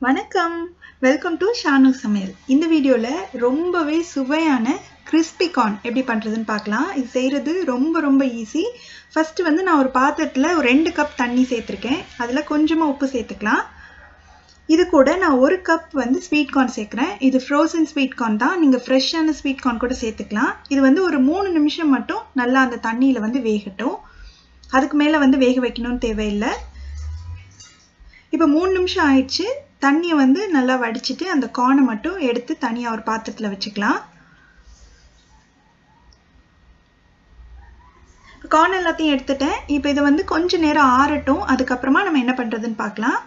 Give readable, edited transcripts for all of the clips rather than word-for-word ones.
வணக்கம், welcome to Shanu சமையல். இந்த வீடியோவில் ரொம்பவே சுவையான கிறிஸ்பி கார்ன் எப்படி பண்ணுறதுன்னு பார்க்கலாம். இது செய்கிறது ரொம்ப ஈஸி. ஃபஸ்ட்டு நான் ஒரு பாத்திரத்தில் ஒரு 2 கப் தண்ணி சேர்த்துருக்கேன். அதில் கொஞ்சமாக உப்பு சேர்த்துக்கலாம். இது கூட நான் 1 கப் ஸ்வீட் கார்ன் சேர்க்குறேன். இது ஃப்ரோசன் ஸ்வீட் கார்ன் தான். நீங்கள் ஃப்ரெஷ்ஷான ஸ்வீட் கார்ன் கூட சேர்த்துக்கலாம். இது ஒரு 3 நிமிஷம் மட்டும் நல்லா அந்த தண்ணியில் வேகட்டும். அதுக்கு மேலே வேக வைக்கணும்னு தேவையில்லை. இப்போ 3 நிமிஷம் ஆயிடுச்சு. தண்ணியை நல்லா வடிச்சிட்டு அந்த கார்னை மட்டும் எடுத்து தனியாக ஒரு பாத்திரத்தில் வச்சுக்கலாம். கார்ன் எல்லாத்தையும் எடுத்துட்டேன். இப்போ இதை கொஞ்சம் நேரம் ஆறட்டும். அதுக்கப்புறமா நம்ம என்ன பண்ணுறதுன்னு பார்க்கலாம்.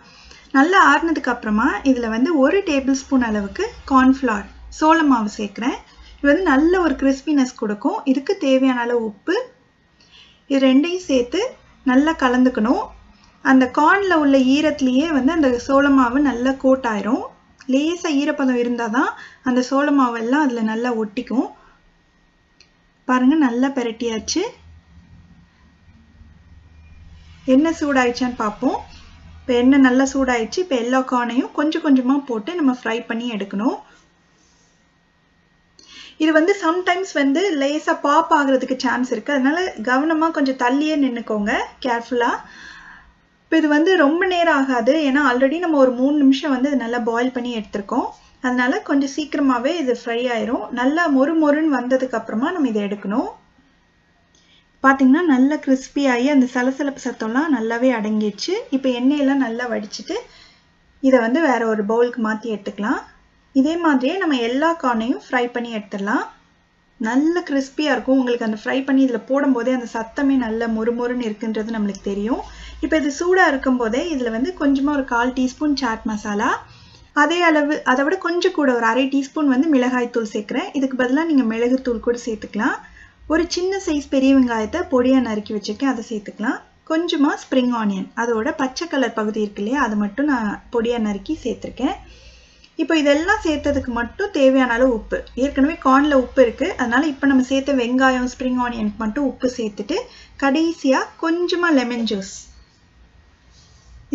நல்லா ஆறுனதுக்கு அப்புறமா இதில் 1 டேபிள் ஸ்பூன் அளவுக்கு கார்ன்ஃப்ளவர் சோள மாவு சேர்க்குறேன். இது நல்ல ஒரு கிறிஸ்பினஸ் கொடுக்கும். இதுக்கு தேவையான அளவு உப்பு, இது ரெண்டையும் சேர்த்து நல்லா கலந்துக்கணும். அந்த கார்னில் உள்ள ஈரத்துலேயே அந்த சோள மாவு நல்லா கோட் ஆயிரும். லேசாக ஈரப்பதம் இருந்தால் தான் அந்த சோள மாவெல்லாம் அதில் நல்லா ஒட்டிக்கும். பாருங்கள், நல்லா பெரட்டியாச்சு. எண்ணெய் சூடாயிடுச்சான்னு பார்ப்போம். இப்போ எண்ணெய் நல்லா சூடாயிடுச்சு. இப்போ எல்லா கார்னையும் கொஞ்சம் கொஞ்சமாக போட்டு நம்ம ஃப்ரை பண்ணி எடுக்கணும். இது சம்டைம்ஸ் லேசாக பாப் ஆகிறதுக்கு சான்ஸ் இருக்குது. அதனால கவனமாக கொஞ்சம் தள்ளியே நின்றுக்கோங்க, கேர்ஃபுல்லாக. இப்போ இது ரொம்ப நேரம் ஆகாது. ஏன்னா ஆல்ரெடி நம்ம ஒரு 3 நிமிஷம் இது நல்லா பாயில் பண்ணி எடுத்திருக்கோம். அதனால கொஞ்சம் சீக்கிரமாகவே இது ஃப்ரை ஆயிரும். நல்லா மொறுன்னு வந்ததுக்கு அப்புறமா நம்ம இதை எடுக்கணும். பார்த்தீங்கன்னா நல்லா கிறிஸ்பி ஆகி அந்த சலசலப்பு சத்தம்லாம் நல்லாவே அடங்கிடுச்சு. இப்போ எண்ணெயெல்லாம் நல்லா வடிச்சிட்டு இதை வேற ஒரு பவுலுக்கு மாற்றி எடுத்துக்கலாம். இதே மாதிரியே நம்ம எல்லா கார்னையும் ஃப்ரை பண்ணி எடுத்துடலாம். நல்ல கிறிஸ்பியாக இருக்கும். உங்களுக்கு அந்த ஃப்ரை பண்ணி இதில் போடும்போதே அந்த சத்தமே நல்ல மொறுன்னு இருக்குன்றது நம்மளுக்கு தெரியும். இப்போ இது சூடாக இருக்கும் போதே இதில் கொஞ்சமாக ஒரு 1/4 டீஸ்பூன் சாட் மசாலா, அதே அளவு அதை விட கொஞ்சம் கூட ஒரு 1/2 டீஸ்பூன் மிளகாய் தூள் சேர்க்குறேன். இதுக்கு பதிலாக நீங்கள் மிளகுத்தூள் கூட சேர்த்துக்கலாம். ஒரு சின்ன சைஸ் பெரிய வெங்காயத்தை பொடியாக நறுக்கி வச்சுருக்கேன், அதை சேர்த்துக்கலாம். கொஞ்சமாக ஸ்ப்ரிங் ஆனியன், அதோட பச்சை கலர் பகுதி இருக்கு இல்லையா, அதை மட்டும் நான் பொடியாக நறுக்கி சேர்த்துருக்கேன். இப்போ இதெல்லாம் சேர்த்ததுக்கு மட்டும் தேவையான அளவு உப்பு, ஏற்கனவே கார்னில் உப்பு இருக்குது, அதனால் இப்போ நம்ம சேர்த்த வெங்காயம் ஸ்ப்ரிங் ஆனியனுக்கு மட்டும் உப்பு சேர்த்துட்டு கடைசியாக கொஞ்சமாக லெமன் ஜூஸ்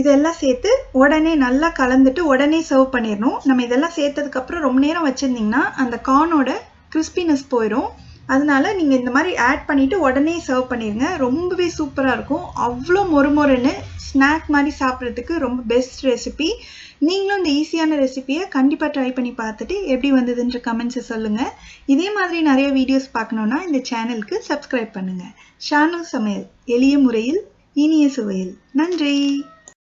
இதெல்லாம் சேர்த்து உடனே நல்லா கலந்துட்டு உடனே சர்வ் பண்ணிடணும். நம்ம இதெல்லாம் சேர்த்ததுக்கப்புறம் ரொம்ப நேரம் வச்சுருந்தீங்கன்னா அந்த கார்னோட கிறிஸ்பினஸ் போயிடும். அதனால நீங்கள் இந்த மாதிரி ஆட் பண்ணிவிட்டு உடனே சர்வ் பண்ணிடுங்க. ரொம்பவே சூப்பராக இருக்கும். அவ்வளோ மொறுன்னு ஸ்நாக் மாதிரி சாப்பிட்றதுக்கு ரொம்ப பெஸ்ட் ரெசிபி. நீங்களும் இந்த ஈஸியான ரெசிபியை கண்டிப்பாக ட்ரை பண்ணி பார்த்துட்டு எப்படி வந்ததுன்ற கமெண்ட்ஸை சொல்லுங்கள். இதே மாதிரி நிறைய வீடியோஸ் பார்க்கணுன்னா இந்த சேனலுக்கு சப்ஸ்கிரைப் பண்ணுங்கள். ஷானு சமையல், எளிய முறையில் இனிய சுவையில். நன்றி.